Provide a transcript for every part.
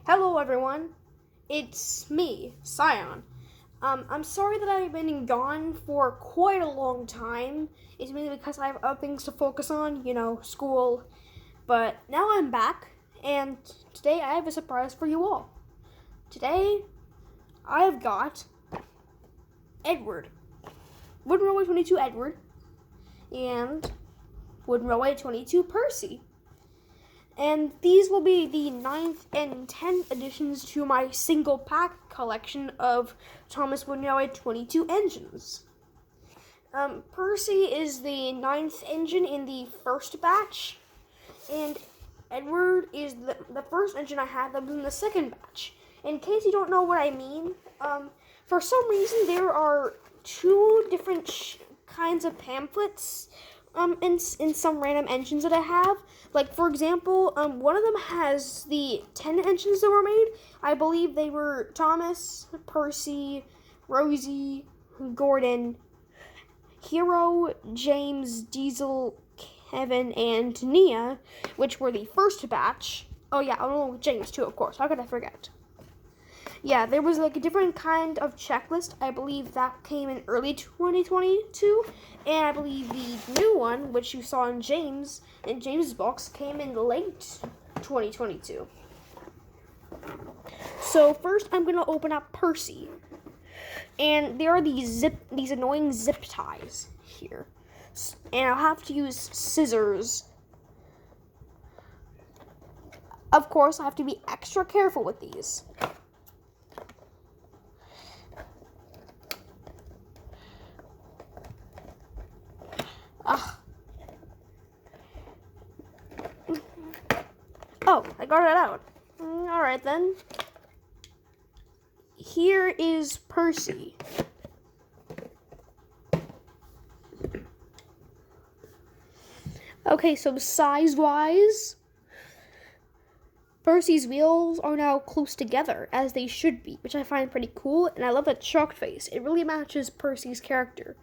Hello everyone, it's me, Scion. I'm sorry that I've been gone for quite a long time. It's mainly because I have other things to focus on, school. But now I'm back, and today I have a surprise for you all. Today, I have got Edward. Wooden Railway 22 Edward, and Wooden Railway 22 Percy. And these will be the 9th and 10th additions to my single pack collection of Thomas Wooden Railway 22 engines. Percy is the 9th engine in the first batch, and Edward is the first engine I had that was in the second batch. In case you don't know what I mean, for some reason there are two different kinds of pamphlets in some random engines that I have. Like, for example, one of them has the 10 engines that were made. I believe they were Thomas, Percy, Rosie, Gordon, Hero, James, Diesel, Kevin, and Nia, which were the first batch. Oh yeah, along with James too, of course. How could I forget? Yeah, there was like a different kind of checklist. I believe that came in early 2022, and I believe the new one, which you saw in James's box, came in late 2022. So first, I'm gonna open up Percy, and there are these annoying zip ties here, and I'll have to use scissors. Of course, I have to be extra careful with these. Oh, I got it out. Alright then. Here is Percy. Okay, so size-wise, Percy's wheels are now close together, as they should be, which I find pretty cool, and I love that chalk face. It really matches Percy's character.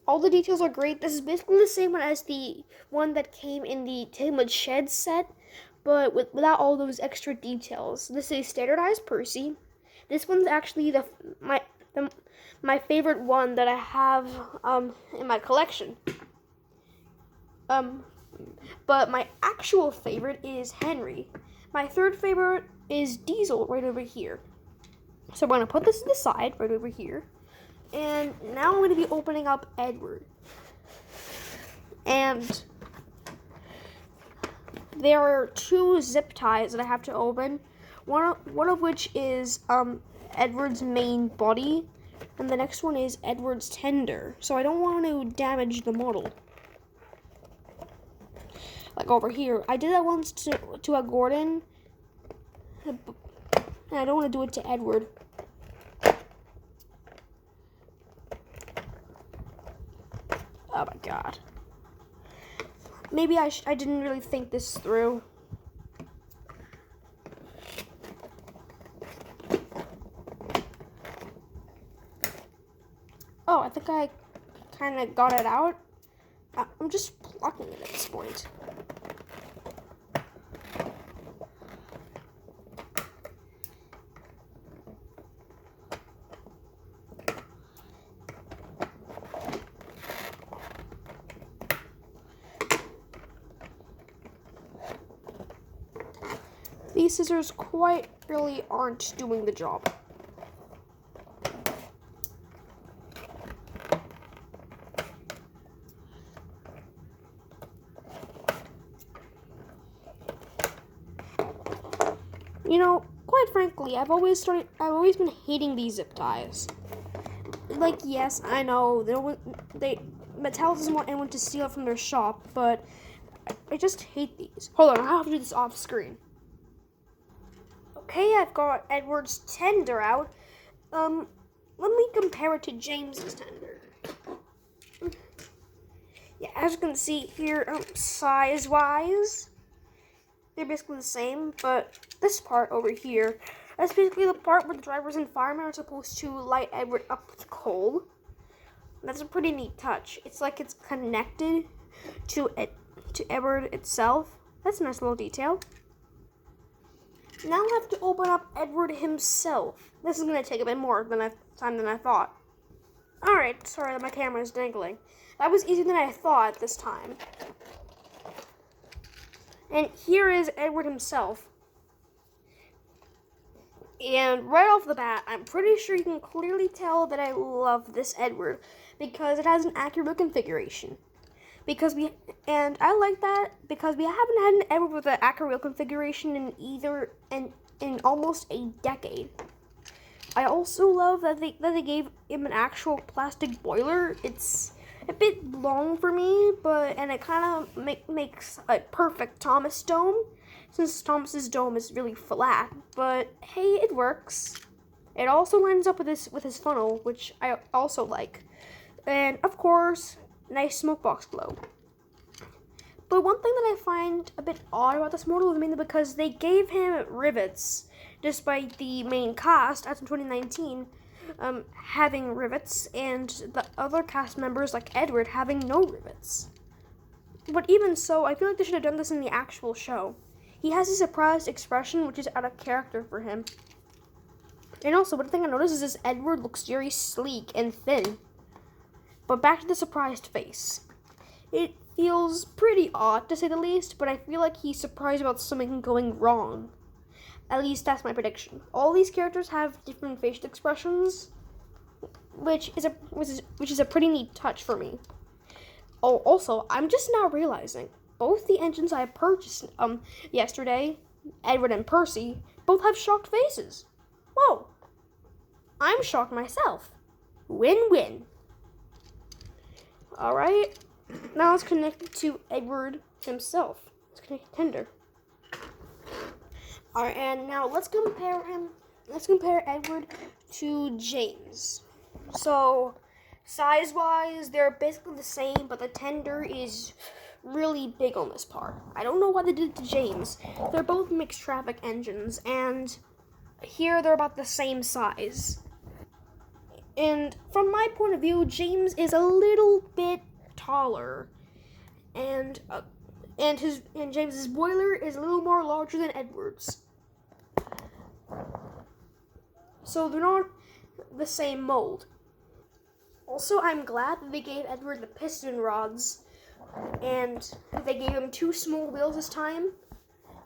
All the details are great. This is basically the same one as the one that came in the Talmud Shed set, but without all those extra details. This is standardized Percy. This one's actually my favorite one that I have in my collection. But my actual favorite is Henry. My third favorite is Diesel, right over here. So I'm going to put this to the side, right over here. And now I'm going to be opening up Edward. And there are two zip ties that I have to open. One of which is Edward's main body, and the next one is Edward's tender. So I don't want to damage the model. Like over here. I did that once to a Gordon, and I don't want to do it to Edward. Oh my god. Maybe I didn't really think this through. Oh, I think I kind of got it out. I'm just plucking it at this point. These scissors quite really aren't doing the job. Quite frankly, I've always been hating these zip ties. Like, yes, I know Mattel doesn't want anyone to steal it from their shop, but I just hate these. Hold on, I have to do this off screen. Okay, I've got Edward's tender out. Let me compare it to James's tender. Yeah, as you can see here, size-wise, they're basically the same, but this part over here, that's basically the part where the drivers and firemen are supposed to light Edward up with coal. That's a pretty neat touch. It's like it's connected to Edward itself. That's a nice little detail. Now I have to open up Edward himself. This is going to take a bit more time than I thought. Alright, sorry that my camera is dangling. That was easier than I thought this time. And here is Edward himself. And right off the bat, I'm pretty sure you can clearly tell that I love this Edward because it has an accurate configuration. And I like that because we haven't had an Edward with an accurate configuration in almost a decade. I also love that they gave him an actual plastic boiler. It's a bit long for me, and it kind of makes a perfect Thomas dome, since Thomas's dome is really flat. But hey, it works. It also lines up with his funnel, which I also like, and of course, nice smoke box glow. But one thing that I find a bit odd about this model is mainly because they gave him rivets, despite the main cast, as in 2019, having rivets, and the other cast members, like Edward, having no rivets. But even so, I feel like they should have done this in the actual show. He has a surprised expression, which is out of character for him. And also, one thing I noticed is this Edward looks very sleek and thin. But back to the surprised face. It feels pretty odd, to say the least, but I feel like he's surprised about something going wrong. At least that's my prediction. All these characters have different facial expressions, which is a pretty neat touch for me. Oh, also, I'm just now realizing both the engines I purchased yesterday, Edward and Percy, both have shocked faces. Whoa! I'm shocked myself. Win-win. Alright, now let's connect it to Edward himself. Let's connect Tinder. Alright, and now let's compare Edward to James. So, size-wise, they're basically the same, but the Tinder is really big on this part. I don't know why they did it to James. They're both mixed traffic engines, and here they're about the same size. And from my point of view, James is a little bit taller, and James's boiler is a little more larger than Edward's. So they're not the same mold. Also, I'm glad that they gave Edward the piston rods, and they gave him 2 small wheels this time,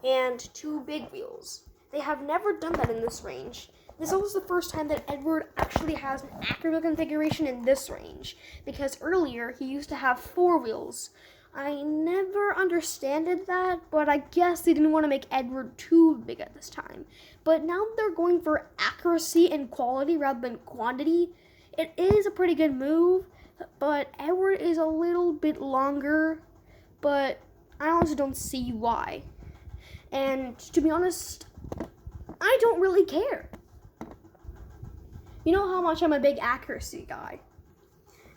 and 2 big wheels. They have never done that in this range. This is also the first time that Edward actually has an accurate configuration in this range, because earlier he used to have 4 wheels. I never understood that, but I guess they didn't want to make Edward too big at this time. But now they're going for accuracy and quality rather than quantity. It is a pretty good move, but Edward is a little bit longer, but I honestly don't see why. And to be honest, I don't really care. You know how much I'm a big accuracy guy.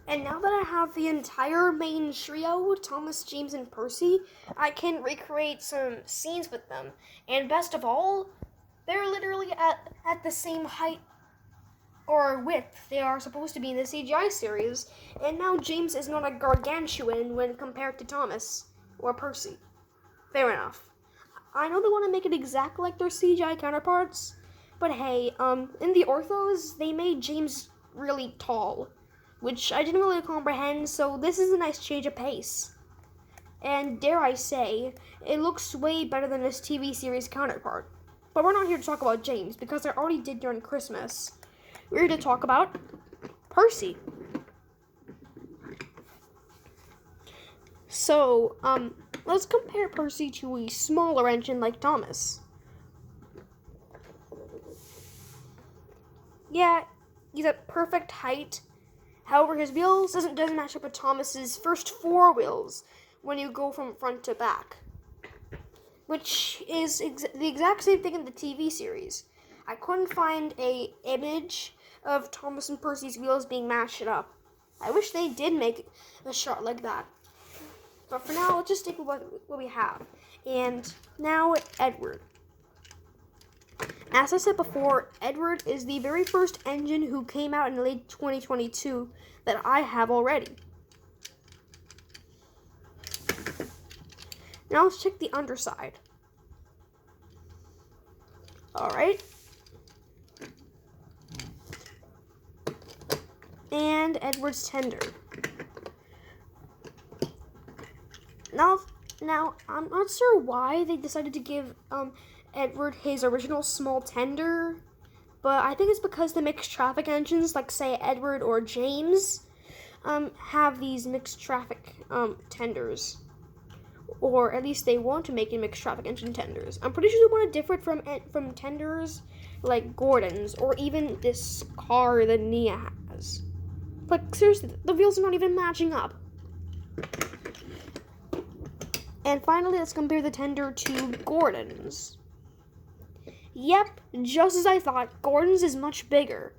And now that I have the entire main trio, Thomas, James, and Percy, I can recreate some scenes with them. And best of all, they're literally at the same height or width they are supposed to be in the CGI series. And now James is not a gargantuan when compared to Thomas or Percy. Fair enough. I know they want to make it exactly like their CGI counterparts, but hey, in the orthos, they made James really tall, which I didn't really comprehend, so this is a nice change of pace. And dare I say, it looks way better than his TV series counterpart. But we're not here to talk about James, because I already did during Christmas. We're here to talk about Percy. So, let's compare Percy to a smaller engine like Thomas. Yeah, he's at perfect height. However, his wheels doesn't match up with Thomas's first 4 wheels when you go from front to back, which is the exact same thing in the TV series. I couldn't find a image of Thomas and Percy's wheels being matched up. I wish they did make a shot like that. But for now, let's just stick with what we have. And now, Edward. As I said before, Edward is the very first engine who came out in late 2022 that I have already. Now let's check the underside. Alright. And Edward's tender. Now, I'm not sure why they decided to give Edward his original small tender, but I think it's because the mixed traffic engines, like say Edward or James, have these mixed traffic tenders, or at least they want to make it mixed traffic engine tenders. I'm pretty sure they want to differ from tenders like Gordon's or even this car that Nia has. Like seriously, the wheels are not even matching up. And finally, let's compare the tender to Gordon's. Yep, just as I thought, Gordon's is much bigger.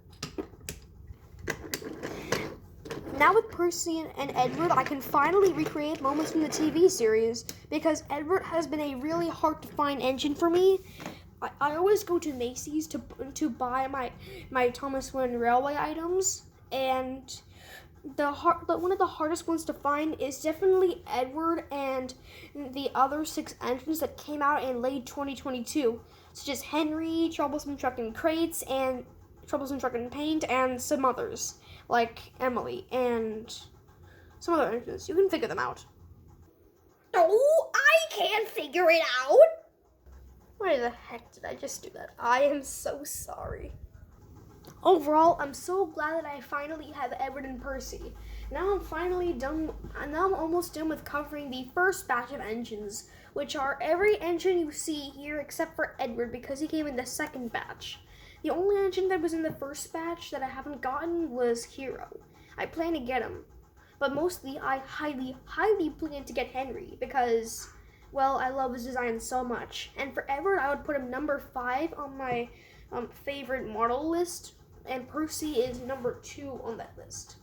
Now with Percy and Edward, I can finally recreate moments from the TV series because Edward has been a really hard to find engine for me. I always go to Macy's to buy my Thomas Wayne Railway items, and one of the hardest ones to find is definitely Edward and the other 6 engines that came out in late 2022, such as Henry, Troublesome Truck and Crates, and Troublesome Truck and Paint, and some others, like Emily, and some other engines. You can figure them out. Oh, I can't figure it out. Why the heck did I just do that? I am so sorry. Overall, I'm so glad that I finally have Edward and Percy. Now I'm finally done. Now I'm almost done with covering the first batch of engines, which are every engine you see here except for Edward because he came in the second batch. The only engine that was in the first batch that I haven't gotten was Hero. I plan to get him, but mostly I highly plan to get Henry because, well, I love his design so much. And for Edward, I would put him number 5 on my favorite model list, and Percy is number 2 on that list.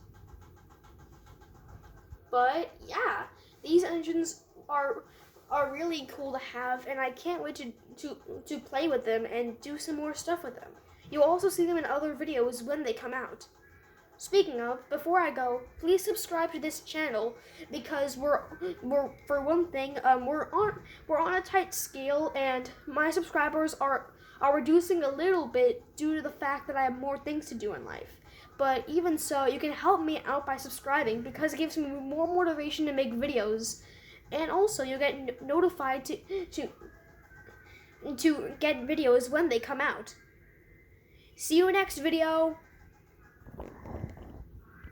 But yeah, these engines are really cool to have, and I can't wait to play with them and do some more stuff with them. You'll also see them in other videos when they come out. Speaking of, before I go, please subscribe to this channel because we're for one thing, we're on a tight scale, and my subscribers are reducing a little bit due to the fact that I have more things to do in life. But even so, you can help me out by subscribing because it gives me more motivation to make videos, and also you'll get notified to get videos when they come out. See you next video.